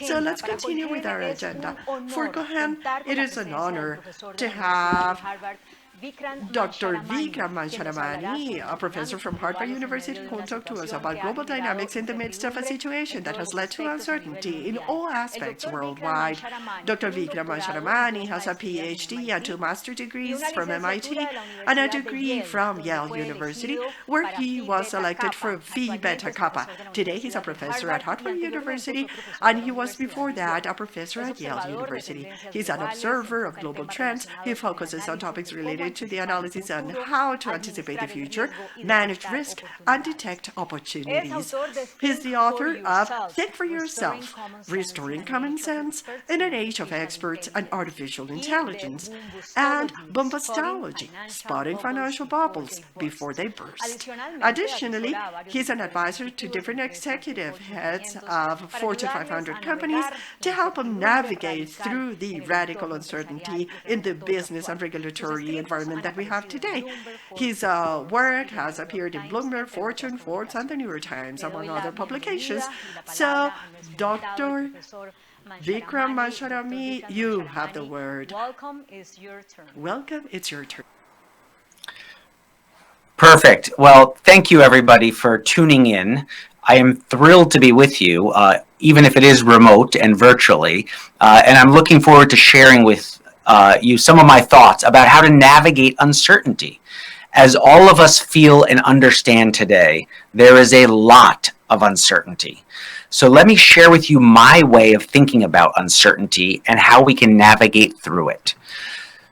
So let's continue with our agenda. For Cohen, it is an honor to have Dr. Vikram Mancharamani, a professor from Harvard University, who will talk to us about global dynamics in the midst of a situation that has led to uncertainty in all aspects worldwide. Dr. Vikram Mancharamani has a PhD and two master's degrees from MIT and a degree from Yale University, where he was selected for Phi Beta Kappa. Today, he's a professor at Harvard University, and he was before that a professor at Yale University. He's an observer of global trends. He focuses on topics related to the analysis on how to anticipate the future, manage risk, and detect opportunities. He's the author of Think for Yourself, Restoring Common Sense in an Age of Experts and Artificial Intelligence, and Bombastology, Spotting Financial Bubbles Before They Burst. Additionally, he's an advisor to different executive heads of Fortune 500 companies to help them navigate through the radical uncertainty in the business and regulatory environment that we have today. His work has appeared in Bloomberg, Fortune, Forbes, and the New York Times, among other publications. So, Dr. Vikram Mancharami, you have the word. Welcome, it's your turn. Perfect. Well, thank you everybody for tuning in. I am thrilled to be with you, even if it is remote and virtually, and I'm looking forward to sharing with you some of my thoughts about how to navigate uncertainty. As all of us feel and understand today, there is a lot of uncertainty. So let me share with you my way of thinking about uncertainty and how we can navigate through it.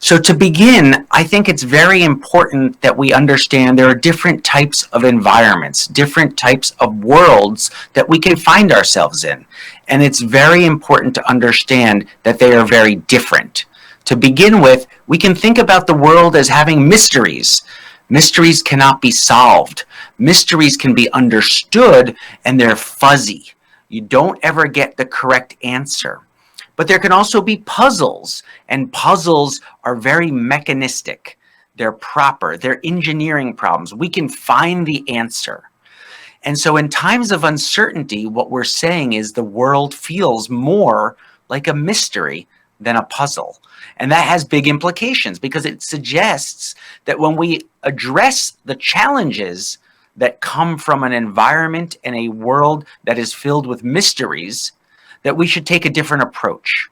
So to begin, I think it's very important that we understand there are different types of environments, different types of worlds that we can find ourselves in. And it's very important to understand that they are very different. To begin with, we can think about the world as having mysteries. Mysteries cannot be solved. Mysteries can be understood, and they're fuzzy. You don't ever get the correct answer. But there can also be puzzles, and puzzles are very mechanistic. They're proper. They're engineering problems. We can find the answer. And so in times of uncertainty, what we're saying is the world feels more like a mystery than a puzzle. And that has big implications because it suggests that when we address the challenges that come from an environment and a world that is filled with mysteries, that we should take a different approach.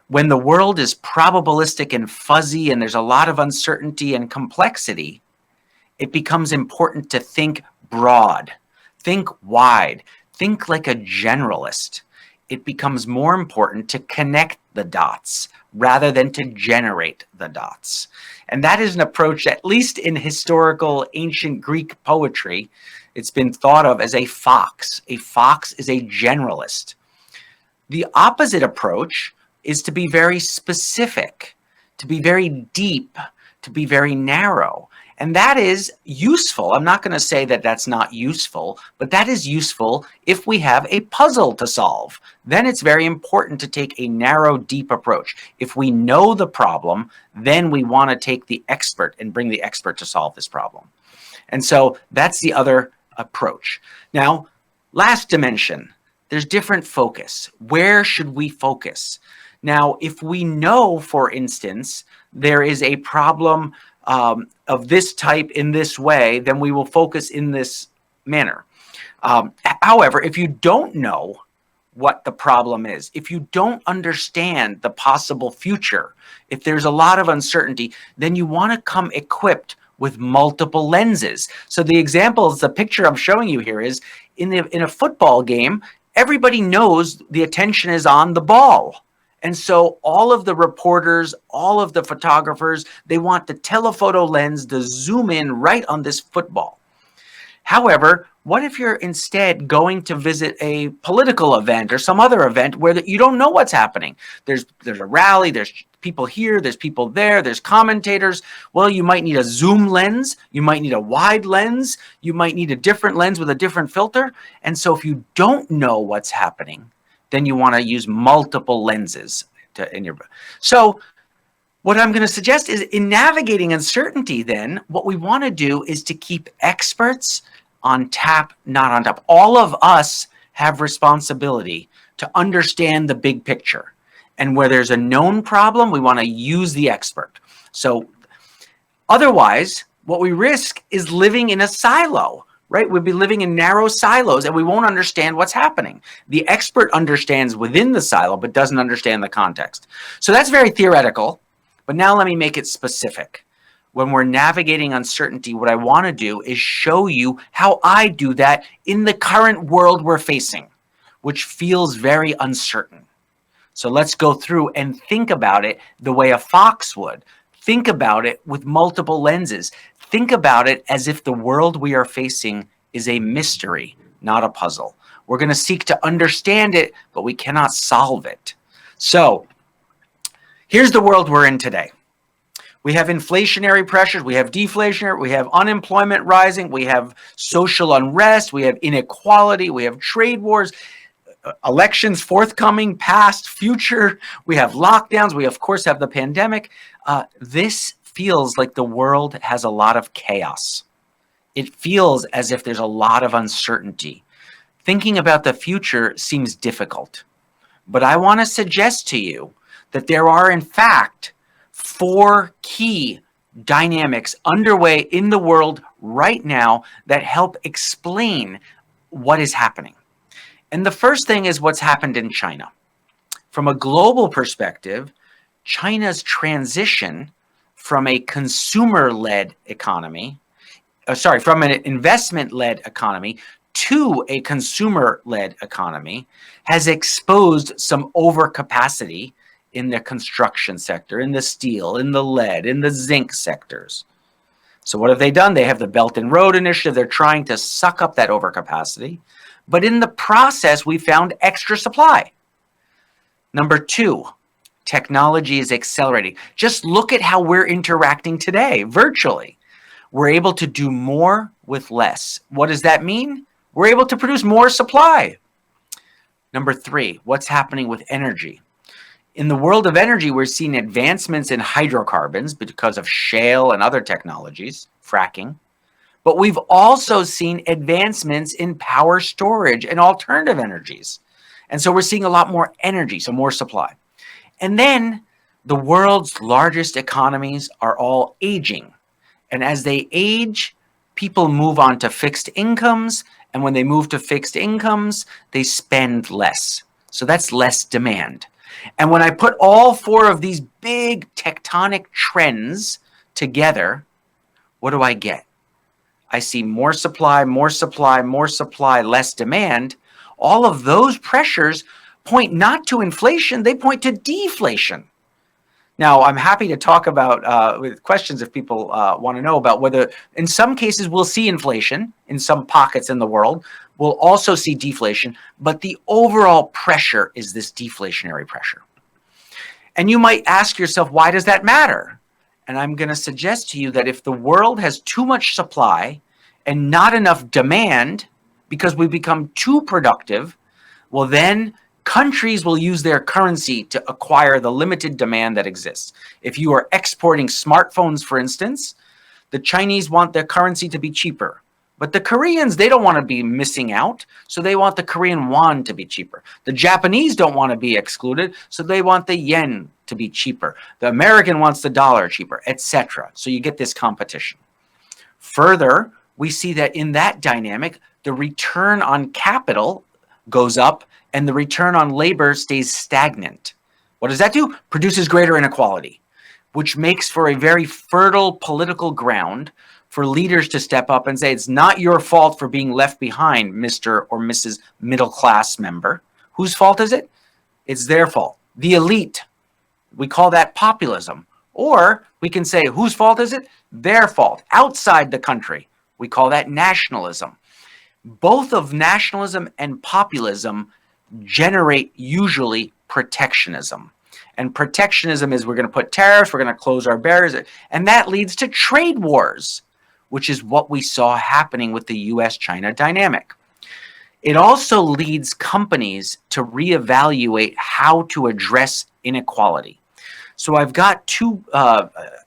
When the world is probabilistic and fuzzy and there's a lot of uncertainty and complexity, it becomes important to think broad, think wide, think like a generalist. It becomes more important to connect the dots rather than to generate the dots. And that is an approach, at least in historical ancient Greek poetry, it's been thought of as a fox. A fox is a generalist. The opposite approach is to be very specific, to be very deep, to be very narrow. And that is useful. I'm not going to say that that's not useful, but that is useful if we have a puzzle to solve. Then it's very important to take a narrow, deep approach. If we know the problem, then we want to take the expert and bring the expert to solve this problem. And so that's the other approach. Now, last dimension. There's different focus. Where should we focus? Now, if we know, for instance, there is a problem of this type in this way, then we will focus in this manner. However, if you don't know what the problem is, if you don't understand the possible future, if there's a lot of uncertainty, then you want to come equipped with multiple lenses. So the examples, the picture I'm showing you here is in a football game, everybody knows the attention is on the ball. And so all of the reporters, all of the photographers, they want the telephoto lens to zoom in right on this football. However, what if you're instead going to visit a political event or some other event where you don't know what's happening? There's a rally, there's people here, there's people there, there's commentators. Well, you might need a zoom lens, you might need a wide lens, you might need a different lens with a different filter. And so if you don't know what's happening, then you want to use multiple lenses So what I'm going to suggest is in navigating uncertainty, then what we want to do is to keep experts on tap, not on top. All of us have responsibility to understand the big picture. And where there's a known problem, we want to use the expert. So otherwise, what we risk is living in a silo, right? We'd be living in narrow silos and we won't understand what's happening. The expert understands within the silo, but doesn't understand the context. So that's very theoretical, but now let me make it specific. When we're navigating uncertainty, what I want to do is show you how I do that in the current world we're facing, which feels very uncertain. So let's go through and think about it the way a fox would. Think about it with multiple lenses. Think about it as if the world we are facing is a mystery, not a puzzle. We're going to seek to understand it, but we cannot solve it. So here's the world we're in today. We have inflationary pressures, we have deflationary, we have unemployment rising, we have social unrest, we have inequality, we have trade wars, elections forthcoming, past, future, we have lockdowns, we of course have the pandemic. This feels like the world has a lot of chaos. It feels as if there's a lot of uncertainty. Thinking about the future seems difficult, but I want to suggest to you that there are in fact 4 key dynamics underway in the world right now that help explain what is happening. And the first thing is what's happened in China. From a global perspective, China's transition from a consumer-led economy, from an investment-led economy to a consumer-led economy has exposed some overcapacity in the construction sector, in the steel, in the lead, in the zinc sectors. So what have they done? They have the Belt and Road Initiative. They're trying to suck up that overcapacity. But in the process, we found extra supply. Number 2, technology is accelerating. Just look at how we're interacting today, virtually. We're able to do more with less. What does that mean? We're able to produce more supply. Number 3, what's happening with energy? In the world of energy, we're seeing advancements in hydrocarbons because of shale and other technologies, fracking. But we've also seen advancements in power storage and alternative energies. And so we're seeing a lot more energy, so more supply. And then the world's largest economies are all aging. And as they age, people move on to fixed incomes. And when they move to fixed incomes, they spend less. So that's less demand. And when I put all 4 of these big tectonic trends together, what do I get? I see more supply, more supply, more supply, less demand. All of those pressures point not to inflation, they point to deflation. Now, I'm happy to talk about with questions if people want to know about whether in some cases we'll see inflation in some pockets in the world. We'll also see deflation, but the overall pressure is this deflationary pressure. And you might ask yourself, why does that matter? And I'm going to suggest to you that if the world has too much supply and not enough demand because we become too productive, well, then countries will use their currency to acquire the limited demand that exists. If you are exporting smartphones, for instance, the Chinese want their currency to be cheaper. But the Koreans, they don't want to be missing out, so they want the Korean won to be cheaper. The Japanese don't want to be excluded, so they want the yen to be cheaper. The American wants the dollar cheaper, etc. So you get this competition. Further, we see that in that dynamic, the return on capital goes up and the return on labor stays stagnant. What does that do? Produces greater inequality, which makes for a very fertile political ground for leaders to step up and say, it's not your fault for being left behind, Mr. or Mrs. Middle class member. Whose fault is it? It's their fault. The elite. We call that populism. Or we can say, whose fault is it? Their fault. Outside the country. We call that nationalism. Both of nationalism and populism generate usually protectionism. And protectionism is we're going to put tariffs, we're going to close our barriers, and that leads to trade wars, which is what we saw happening with the US-China dynamic. It also leads companies to reevaluate how to address inequality. So I've got two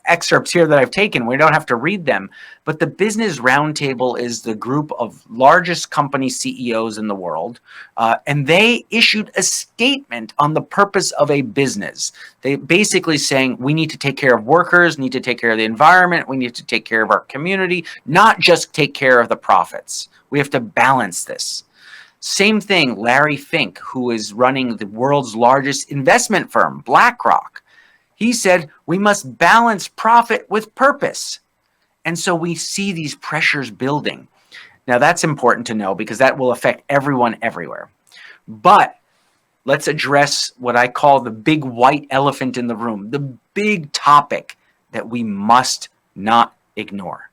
excerpts here that I've taken. We don't have to read them, but the Business Roundtable is the group of largest company CEOs in the world, and they issued a statement on the purpose of a business. They basically saying we need to take care of workers, need to take care of the environment, we need to take care of our community, not just take care of the profits. We have to balance this. Same thing, Larry Fink, who is running the world's largest investment firm, BlackRock. He said, we must balance profit with purpose. And so we see these pressures building. Now, that's important to know because that will affect everyone everywhere. But let's address what I call the big white elephant in the room, the big topic that we must not ignore.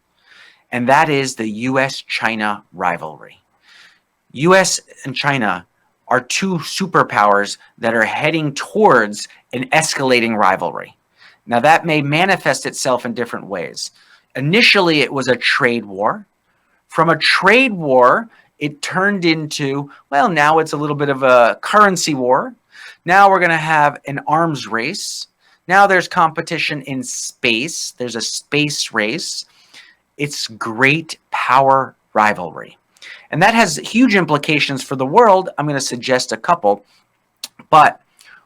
And that is the US-China rivalry. US and China are two superpowers that are heading towards an escalating rivalry. Now, that may manifest itself in different ways. Initially, it was a trade war. From a trade war, it turned into, well, now it's a little bit of a currency war. Now we're going to have an arms race. Now there's competition in space. There's a space race. It's great power rivalry. And that has huge implications for the world. I'm going to suggest a couple. But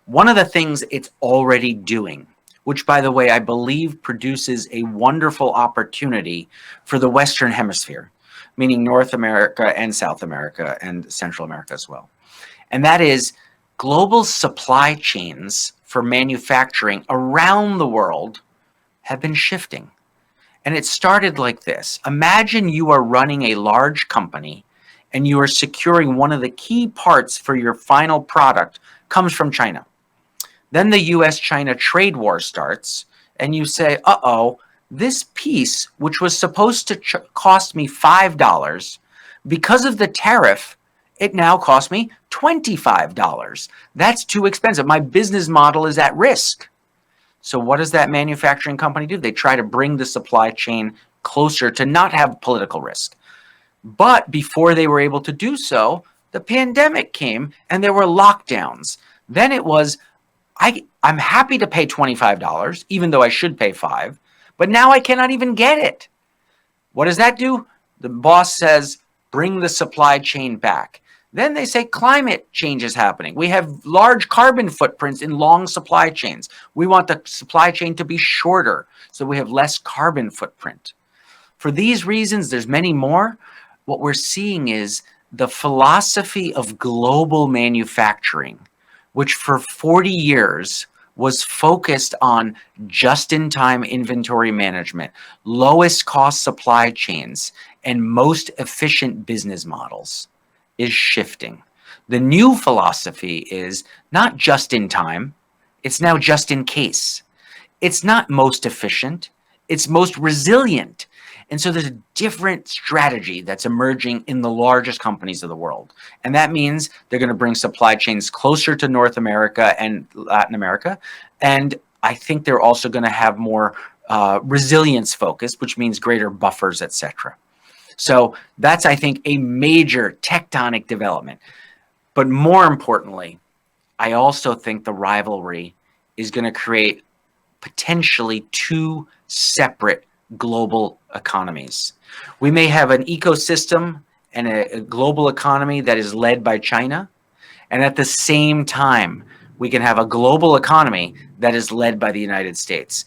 one of the things it's already doing, which, by the way, I believe produces a wonderful opportunity for the Western Hemisphere, meaning North America and South America and Central America as well. And that is global supply chains for manufacturing around the world have been shifting. And it started like this. Imagine you are running a large company and you are securing one of the key parts for your final product comes from China. Then the US-China trade war starts and you say, uh-oh, this piece, which was supposed to cost me $5, because of the tariff, it now costs me $25. That's too expensive. My business model is at risk. So what does that manufacturing company do? They try to bring the supply chain closer to not have political risk. But before they were able to do so, the pandemic came and there were lockdowns. Then it was, I'm happy to pay $25, even though I should pay $5, but now I cannot even get it. What does that do? The boss says, bring the supply chain back. Then they say climate change is happening. We have large carbon footprints in long supply chains. We want the supply chain to be shorter so we have less carbon footprint. For these reasons, there's many more. What we're seeing is the philosophy of global manufacturing, which for 40 years was focused on just-in-time inventory management, lowest cost supply chains, and most efficient business models, is shifting. The new philosophy is not just in time, it's now just in case. It's not most efficient, it's most resilient. And so there's a different strategy that's emerging in the largest companies of the world. And that means they're going to bring supply chains closer to North America and Latin America. And I think they're also going to have more resilience focus, which means greater buffers, etc. So that's, I think, a major tectonic development. But more importantly, I also think the rivalry is going to create potentially two separate global economies. We may have an ecosystem and a global economy that is led by China, and at the same time, we can have a global economy that is led by the United States.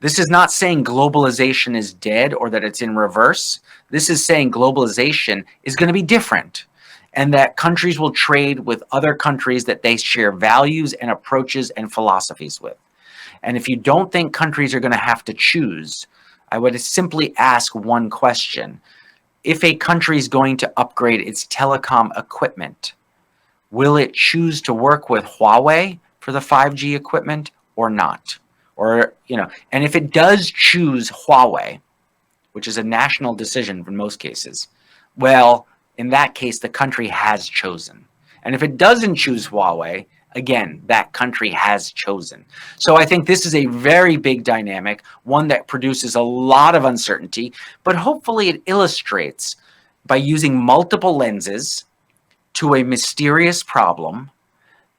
This is not saying globalization is dead or that it's in reverse. This is saying globalization is going to be different, and that countries will trade with other countries that they share values and approaches and philosophies with. And if you don't think countries are going to have to choose, I would simply ask one question. If a country is going to upgrade its telecom equipment, will it choose to work with Huawei for the 5G equipment or not? Or, and if it does choose Huawei, which is a national decision in most cases, well, in that case, the country has chosen. And if it doesn't choose Huawei, again, that country has chosen. So I think this is a very big dynamic, one that produces a lot of uncertainty, but hopefully it illustrates by using multiple lenses to a mysterious problem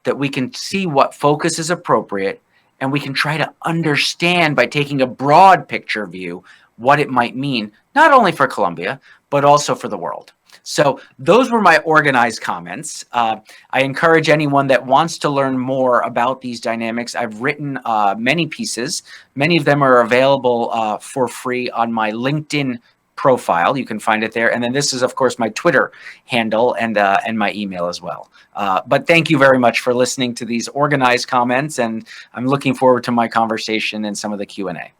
that we can see what focus is appropriate and we can try to understand by taking a broad picture view what it might mean, not only for Colombia, but also for the world. So those were my organized comments. I encourage anyone that wants to learn more about these dynamics. I've written many pieces. Many of them are available for free on my LinkedIn profile. You can find it there. And then this is, of course, my Twitter handle and my email as well. But thank you very much for listening to these organized comments, and I'm looking forward to my conversation and some of the Q&A.